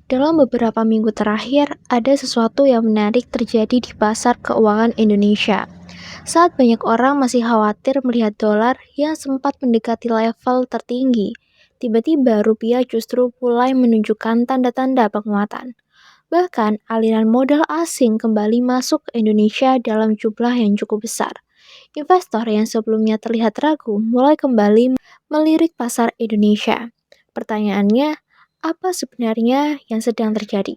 Dalam beberapa minggu terakhir, ada sesuatu yang menarik terjadi di pasar keuangan Indonesia. Saat banyak orang masih khawatir melihat dolar yang sempat mendekati level tertinggi, tiba-tiba rupiah justru mulai menunjukkan tanda-tanda penguatan. Bahkan, aliran modal asing kembali masuk ke Indonesia dalam jumlah yang cukup besar. Investor yang sebelumnya terlihat ragu mulai kembali melirik pasar Indonesia. Pertanyaannya, apa sebenarnya yang sedang terjadi?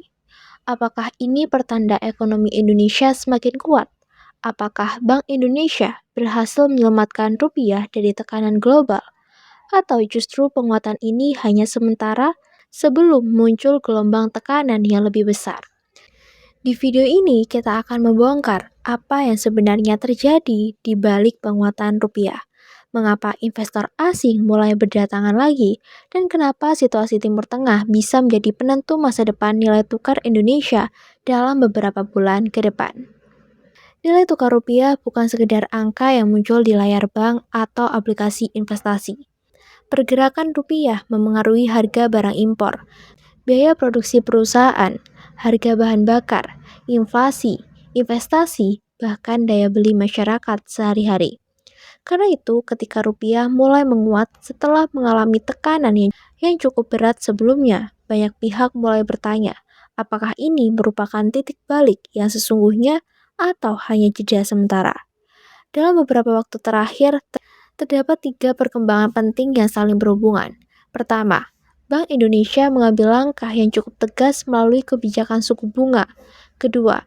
Apakah ini pertanda ekonomi Indonesia semakin kuat? Apakah Bank Indonesia berhasil menyelamatkan rupiah dari tekanan global? Atau justru penguatan ini hanya sementara sebelum muncul gelombang tekanan yang lebih besar? Di video ini kita akan membongkar apa yang sebenarnya terjadi di balik penguatan rupiah, mengapa investor asing mulai berdatangan lagi, dan kenapa situasi Timur Tengah bisa menjadi penentu masa depan nilai tukar Indonesia dalam beberapa bulan ke depan. Nilai tukar rupiah bukan sekedar angka yang muncul di layar bank atau aplikasi investasi. Pergerakan rupiah memengaruhi harga barang impor, biaya produksi perusahaan, harga bahan bakar, inflasi, investasi, bahkan daya beli masyarakat sehari-hari. Karena itu, ketika rupiah mulai menguat setelah mengalami tekanan yang cukup berat sebelumnya, banyak pihak mulai bertanya, apakah ini merupakan titik balik yang sesungguhnya atau hanya jeda sementara. Dalam beberapa waktu terakhir, terdapat tiga perkembangan penting yang saling berhubungan. Pertama, Bank Indonesia mengambil langkah yang cukup tegas melalui kebijakan suku bunga. Kedua,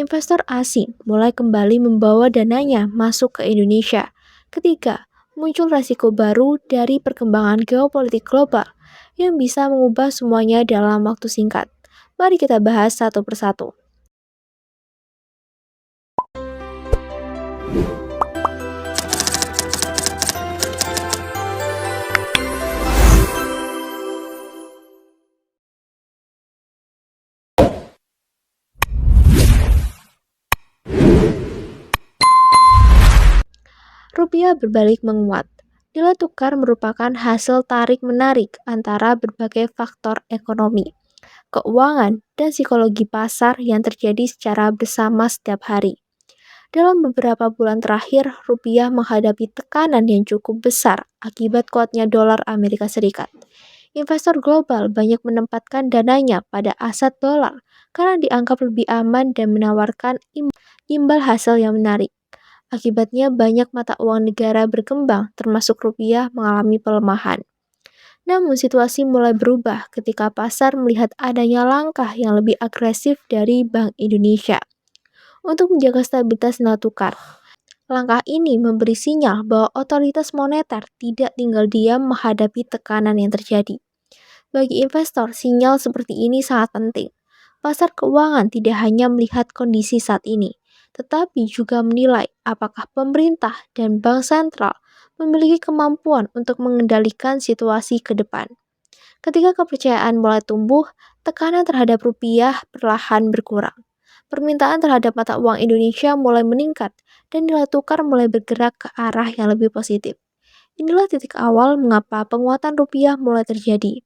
investor asing mulai kembali membawa dananya masuk ke Indonesia. Ketiga, muncul resiko baru dari perkembangan geopolitik global yang bisa mengubah semuanya dalam waktu singkat. Mari kita bahas satu persatu. Rupiah berbalik menguat. Nilai tukar merupakan hasil tarik-menarik antara berbagai faktor ekonomi, keuangan, dan psikologi pasar yang terjadi secara bersama setiap hari. Dalam beberapa bulan terakhir, rupiah menghadapi tekanan yang cukup besar akibat kuatnya dolar Amerika Serikat. Investor global banyak menempatkan dananya pada aset dolar karena dianggap lebih aman dan menawarkan imbal hasil yang menarik. Akibatnya banyak mata uang negara berkembang, termasuk rupiah mengalami pelemahan. Namun situasi mulai berubah ketika pasar melihat adanya langkah yang lebih agresif dari Bank Indonesia untuk menjaga stabilitas nilai tukar. Langkah ini memberi sinyal bahwa otoritas moneter tidak tinggal diam menghadapi tekanan yang terjadi. Bagi investor, sinyal seperti ini sangat penting. Pasar keuangan tidak hanya melihat kondisi saat ini, tetapi juga menilai apakah pemerintah dan bank sentral memiliki kemampuan untuk mengendalikan situasi ke depan. Ketika kepercayaan mulai tumbuh, tekanan terhadap rupiah perlahan berkurang. Permintaan terhadap mata uang Indonesia mulai meningkat dan nilai tukar mulai bergerak ke arah yang lebih positif. Inilah titik awal mengapa penguatan rupiah mulai terjadi.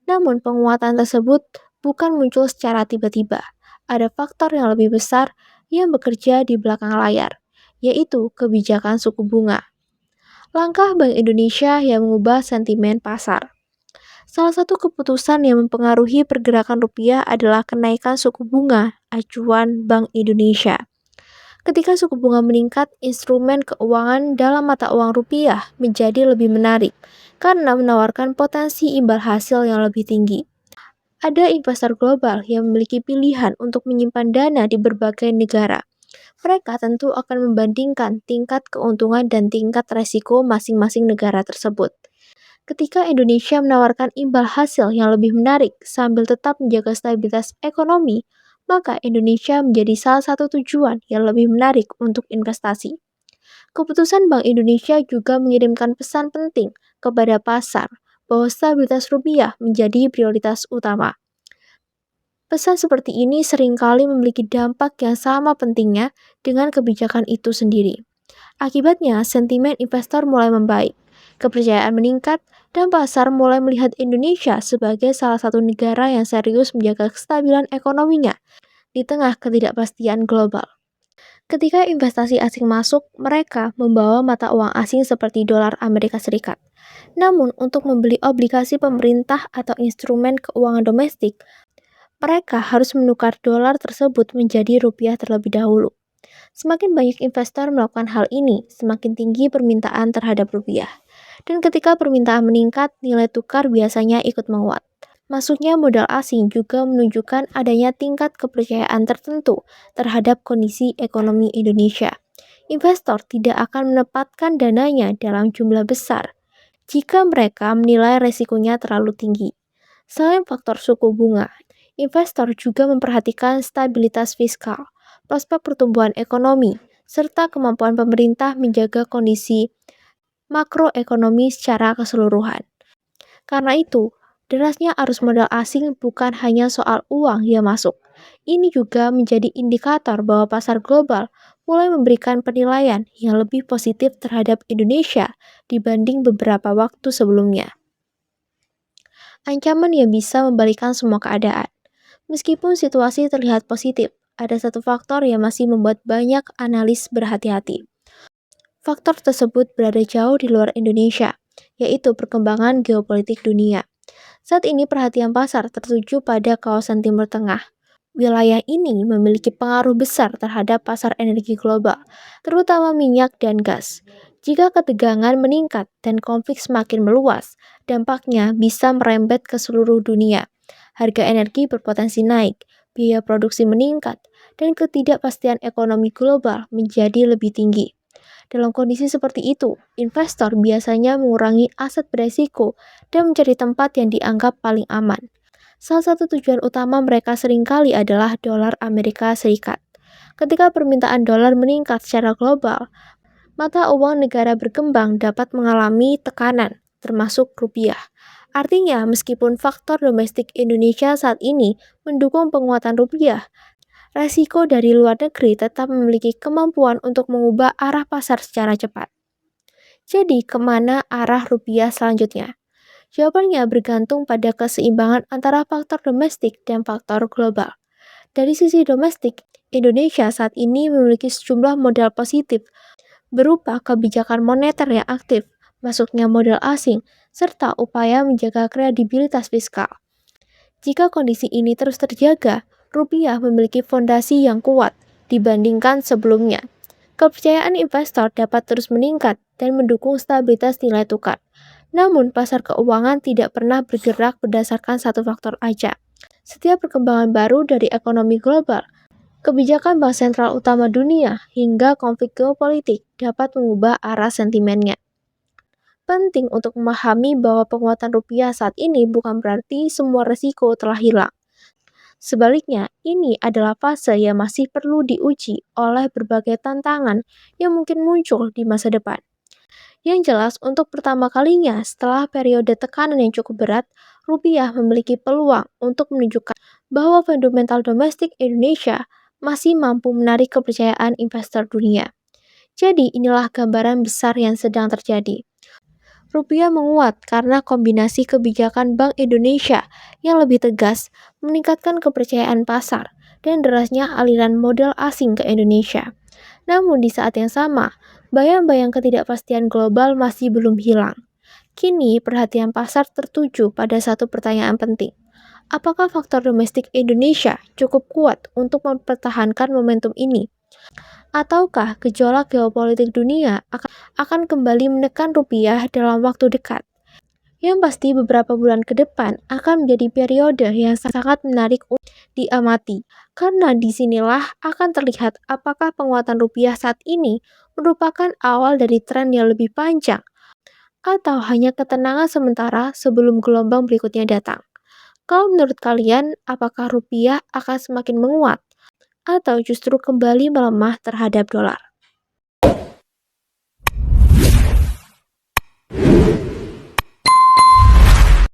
Namun penguatan tersebut bukan muncul secara tiba-tiba. Ada faktor yang lebih besar yang bekerja di belakang layar, yaitu kebijakan suku bunga. Langkah Bank Indonesia yang mengubah sentimen pasar. Salah satu keputusan yang mempengaruhi pergerakan rupiah adalah kenaikan suku bunga acuan Bank Indonesia. Ketika suku bunga meningkat, instrumen keuangan dalam mata uang rupiah menjadi lebih menarik karena menawarkan potensi imbal hasil yang lebih tinggi. Ada investor global yang memiliki pilihan untuk menyimpan dana di berbagai negara. Mereka tentu akan membandingkan tingkat keuntungan dan tingkat resiko masing-masing negara tersebut. Ketika Indonesia menawarkan imbal hasil yang lebih menarik sambil tetap menjaga stabilitas ekonomi, maka Indonesia menjadi salah satu tujuan yang lebih menarik untuk investasi. Keputusan Bank Indonesia juga mengirimkan pesan penting kepada pasar bahwa stabilitas rupiah menjadi prioritas utama. Pesan seperti ini seringkali memiliki dampak yang sama pentingnya dengan kebijakan itu sendiri. Akibatnya, sentimen investor mulai membaik. Kepercayaan meningkat dan pasar mulai melihat Indonesia sebagai salah satu negara yang serius menjaga kestabilan ekonominya di tengah ketidakpastian global. Ketika investasi asing masuk, mereka membawa mata uang asing seperti dolar Amerika Serikat. Namun, untuk membeli obligasi pemerintah atau instrumen keuangan domestik, mereka harus menukar dolar tersebut menjadi rupiah terlebih dahulu. Semakin banyak investor melakukan hal ini, semakin tinggi permintaan terhadap rupiah. Dan ketika permintaan meningkat, nilai tukar biasanya ikut menguat. Masuknya modal asing juga menunjukkan adanya tingkat kepercayaan tertentu terhadap kondisi ekonomi Indonesia. Investor tidak akan menempatkan dananya dalam jumlah besar jika mereka menilai resikonya terlalu tinggi. Selain faktor suku bunga, investor juga memperhatikan stabilitas fiskal, prospek pertumbuhan ekonomi, serta kemampuan pemerintah menjaga kondisi makroekonomi secara keseluruhan. Karena itu, derasnya arus modal asing bukan hanya soal uang yang masuk. Ini juga menjadi indikator bahwa pasar global mulai memberikan penilaian yang lebih positif terhadap Indonesia dibanding beberapa waktu sebelumnya. Ancaman yang bisa membalikkan semua keadaan. Meskipun situasi terlihat positif, ada satu faktor yang masih membuat banyak analis berhati-hati. Faktor tersebut berada jauh di luar Indonesia, yaitu perkembangan geopolitik dunia. Saat ini perhatian pasar tertuju pada kawasan Timur Tengah. Wilayah ini memiliki pengaruh besar terhadap pasar energi global, terutama minyak dan gas. Jika ketegangan meningkat dan konflik semakin meluas, dampaknya bisa merembet ke seluruh dunia. Harga energi berpotensi naik, biaya produksi meningkat, dan ketidakpastian ekonomi global menjadi lebih tinggi. Dalam kondisi seperti itu, investor biasanya mengurangi aset beresiko dan mencari tempat yang dianggap paling aman. Salah satu tujuan utama mereka seringkali adalah dolar Amerika Serikat. Ketika permintaan dolar meningkat secara global, mata uang negara berkembang dapat mengalami tekanan, termasuk rupiah. Artinya, meskipun faktor domestik Indonesia saat ini mendukung penguatan rupiah, resiko dari luar negeri tetap memiliki kemampuan untuk mengubah arah pasar secara cepat. Jadi, kemana arah rupiah selanjutnya? Jawabannya bergantung pada keseimbangan antara faktor domestik dan faktor global. Dari sisi domestik, Indonesia saat ini memiliki sejumlah modal positif berupa kebijakan moneter yang aktif, masuknya modal asing, serta upaya menjaga kredibilitas fiskal. Jika kondisi ini terus terjaga, rupiah memiliki fondasi yang kuat dibandingkan sebelumnya. Kepercayaan investor dapat terus meningkat dan mendukung stabilitas nilai tukar. Namun, pasar keuangan tidak pernah bergerak berdasarkan satu faktor aja. Setiap perkembangan baru dari ekonomi global, kebijakan bank sentral utama dunia, hingga konflik geopolitik dapat mengubah arah sentimennya. Penting untuk memahami bahwa penguatan rupiah saat ini bukan berarti semua resiko telah hilang. Sebaliknya, ini adalah fase yang masih perlu diuji oleh berbagai tantangan yang mungkin muncul di masa depan. Yang jelas, untuk pertama kalinya setelah periode tekanan yang cukup berat, rupiah memiliki peluang untuk menunjukkan bahwa fundamental domestik Indonesia masih mampu menarik kepercayaan investor dunia. Jadi, inilah gambaran besar yang sedang terjadi. Rupiah menguat karena kombinasi kebijakan Bank Indonesia yang lebih tegas, meningkatkan kepercayaan pasar, dan derasnya aliran modal asing ke Indonesia. Namun di saat yang sama, bayang-bayang ketidakpastian global masih belum hilang. Kini perhatian pasar tertuju pada satu pertanyaan penting. Apakah faktor domestik Indonesia cukup kuat untuk mempertahankan momentum ini? Ataukah gejolak geopolitik dunia akan kembali menekan rupiah dalam waktu dekat? Yang pasti beberapa bulan ke depan akan menjadi periode yang sangat menarik untuk diamati, karena disinilah akan terlihat apakah penguatan rupiah saat ini merupakan awal dari tren yang lebih panjang, atau hanya ketenangan sementara sebelum gelombang berikutnya datang. Kalau menurut kalian, apakah rupiah akan semakin menguat, atau justru kembali melemah terhadap dolar?